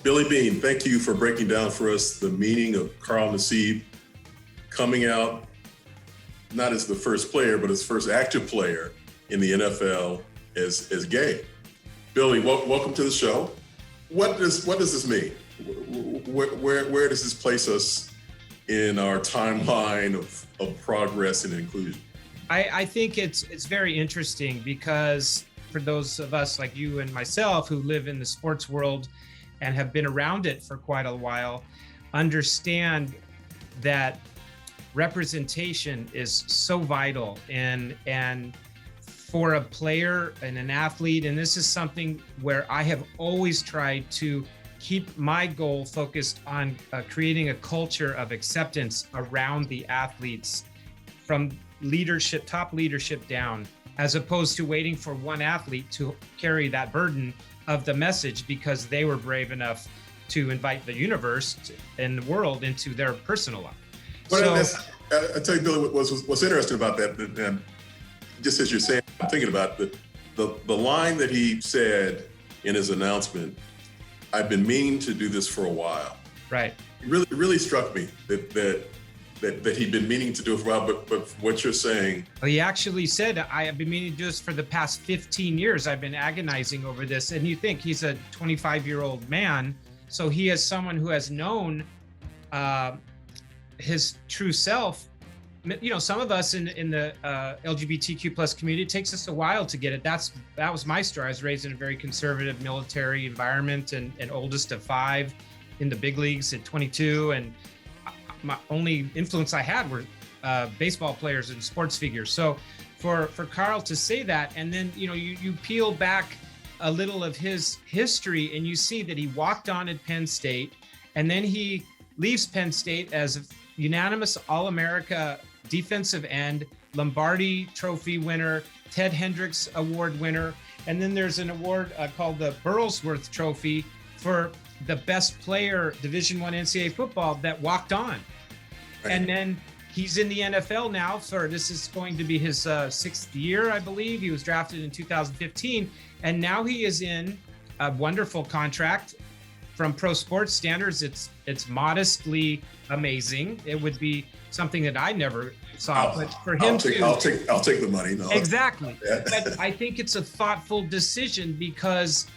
Billy Bean, thank you for breaking down for us the meaning of Carl Nassib coming out, not as the first player, but as first active player in the NFL as gay. Billy, welcome to the show. What does this mean? Where does this place us in our timeline of progress and inclusion? I think it's very interesting because for those of us like you and myself who live in the sports world and have been around it for quite a while, understand that representation is so vital and for a player and an athlete. And this is something where I have always tried to keep my goal focused on creating a culture of acceptance around the athletes from leadership, top leadership down, as opposed to waiting for one athlete to carry that burden of the message because they were brave enough to invite the universe and the world into their personal life. I tell you, Billy, what's interesting about that, just as you're saying, I'm thinking about the line that he said in his announcement, "I've been meaning to do this for a while." Right. It really struck me that he'd been meaning to do it for a while, but what you're saying. Well, he actually said, "I have been meaning to do this for the past 15 years. I've been agonizing over this." And you think he's a 25-year-old man, so he is someone who has known his true self. You know, some of us in the LGBTQ plus community, it takes us a while to get it. That was my story. I was raised in a very conservative military environment and oldest of 5 in the big leagues at 22. And my only influence I had were baseball players and sports figures. So for Carl to say that, and then, you know, you peel back a little of his history and you see that he walked on at Penn State, and then he leaves Penn State as a unanimous All-America defensive end, Lombardi Trophy winner, Ted Hendricks Award winner, and then there's an award called the Burlsworth Trophy for the best player Division I NCAA football that walked on. Right. And then he's in the NFL now this is going to be his 6th year, I believe. He was drafted in 2015, and now he is in a wonderful contract. From pro sports standards, it's modestly amazing. It would be something that I never saw, but for him, I'll take the money. No, exactly. But I think it's a thoughtful decision because,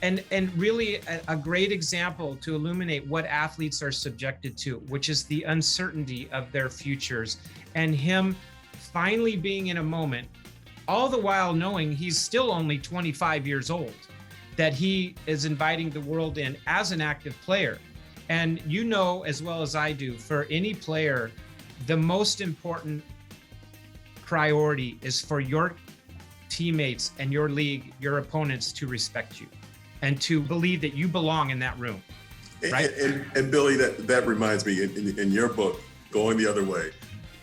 and really a great example to illuminate what athletes are subjected to, which is the uncertainty of their futures, and him finally being in a moment, all the while knowing he's still only 25 years old, that he is inviting the world in as an active player. And you know as well as I do, for any player, the most important priority is for your teammates and your league, your opponents, to respect you and to believe that you belong in that room. Right? And Billy, that reminds me, in your book, Going the Other Way,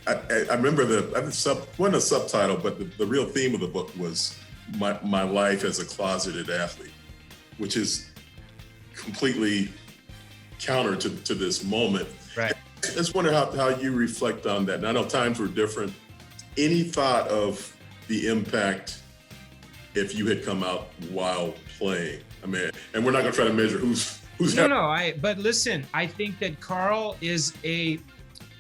I remember wasn't a subtitle, but the real theme of the book was my life as a closeted athlete, which is completely counter to this moment. Right. I just wonder how you reflect on that. And I know times were different. Any thought of the impact if you had come out while playing? I mean, and we're not going to try to measure who's. But listen, I think that Carl is a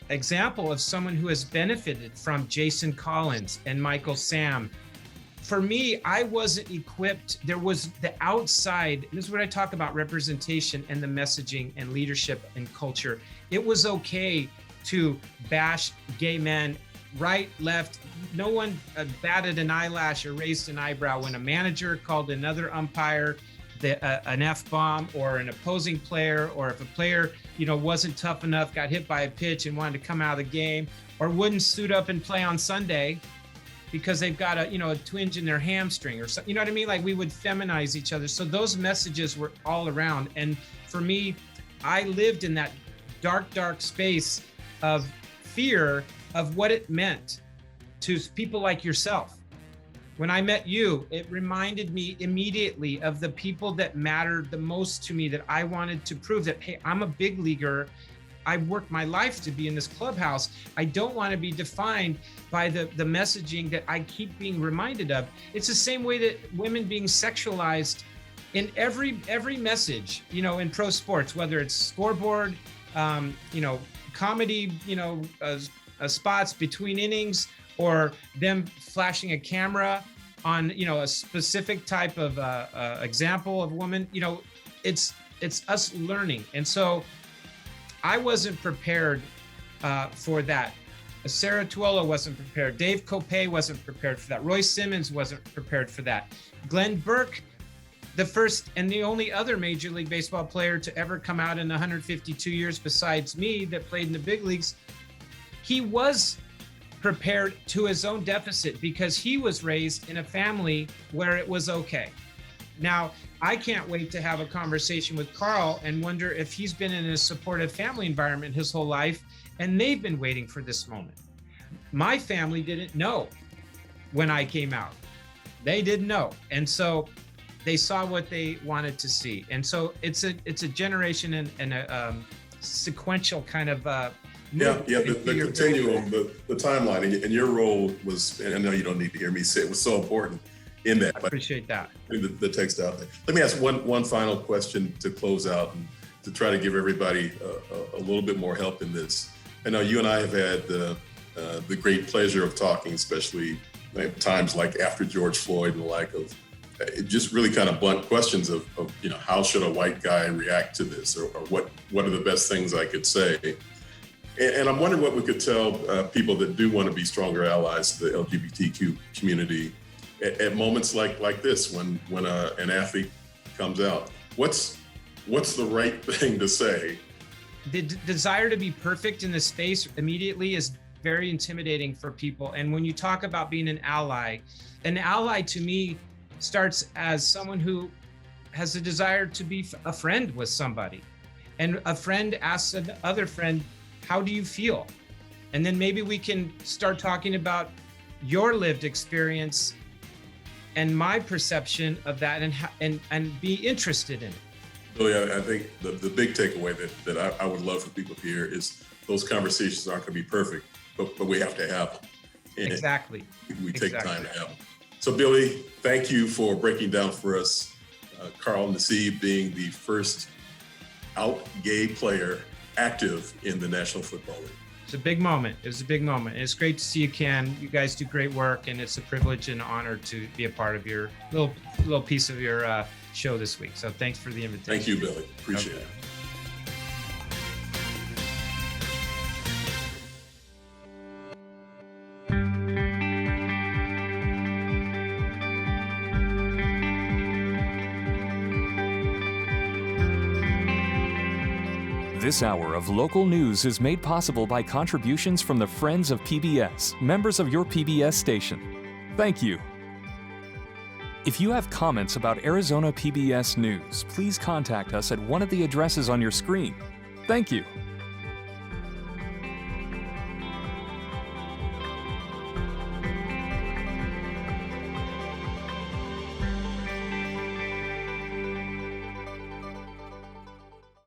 example of someone who has benefited from Jason Collins and Michael Sam. For me, I wasn't equipped. There was the outside. This is what I talk about, representation and the messaging and leadership and culture. It was okay to bash gay men, right, left. No one batted an eyelash or raised an eyebrow when a manager called another umpire an F-bomb, or an opposing player, or if a player, wasn't tough enough, got hit by a pitch and wanted to come out of the game, or wouldn't suit up and play on Sunday because they've got a twinge in their hamstring or something. You know what I mean? Like, we would feminize each other. So those messages were all around. And for me, I lived in that dark, dark space of fear of what it meant to people like yourself. When I met you, it reminded me immediately of the people that mattered the most to me, that I wanted to prove that, hey, I'm a big leaguer. I worked my life to be in this clubhouse. I don't want to be defined by the messaging that I keep being reminded of. It's the same way that women being sexualized in every message, in pro sports, whether it's scoreboard, comedy, spots between innings, or them flashing a camera on, a specific type of example of woman, it's us learning. And so I wasn't prepared for that. Sarah Tuola wasn't prepared. Dave Kopay wasn't prepared for that. Roy Simmons wasn't prepared for that. Glenn Burke, the first and the only other Major League Baseball player to ever come out in 152 years besides me that played in the big leagues, he was prepared to his own deficit because he was raised in a family where it was okay. Now, I can't wait to have a conversation with Carl and wonder if he's been in a supportive family environment his whole life and they've been waiting for this moment. My family didn't know when I came out. They didn't know. And so they saw what they wanted to see. And so it's a generation and a sequential kind of the continuum, the timeline, and your role was, and I know you don't need to hear me say it, was so important in that. I appreciate that. The text out there. Let me ask one final question to close out and to try to give everybody a little bit more help in this. I know you and I have had the great pleasure of talking, especially times like after George Floyd and the like, of just really kind of blunt questions of how should a white guy react to this, or what are the best things I could say. And I'm wondering what we could tell people that do want to be stronger allies to the LGBTQ community at moments like this, when an athlete comes out. What's the right thing to say? The desire to be perfect in the space immediately is very intimidating for people. And when you talk about being an ally to me starts as someone who has a desire to be a friend with somebody. And a friend asks another friend, how do you feel? And then maybe we can start talking about your lived experience and my perception of that, and be interested in it. Billy, I think the big takeaway that I would love for people to hear is those conversations aren't going to be perfect, but we have to have them. And exactly. We take time to have them. So Billy, thank you for breaking down for us Carl Nassib being the first out gay player active in the National Football League. It's a big moment. It was a big moment. And it's great to see you, Ken. You guys do great work, and it's a privilege and honor to be a part of your little piece of your show this week. So thanks for the invitation. Thank you, Billy. Appreciate it. This hour of local news is made possible by contributions from the Friends of PBS, members of your PBS station. Thank you. If you have comments about Arizona PBS News, please contact us at one of the addresses on your screen. Thank you.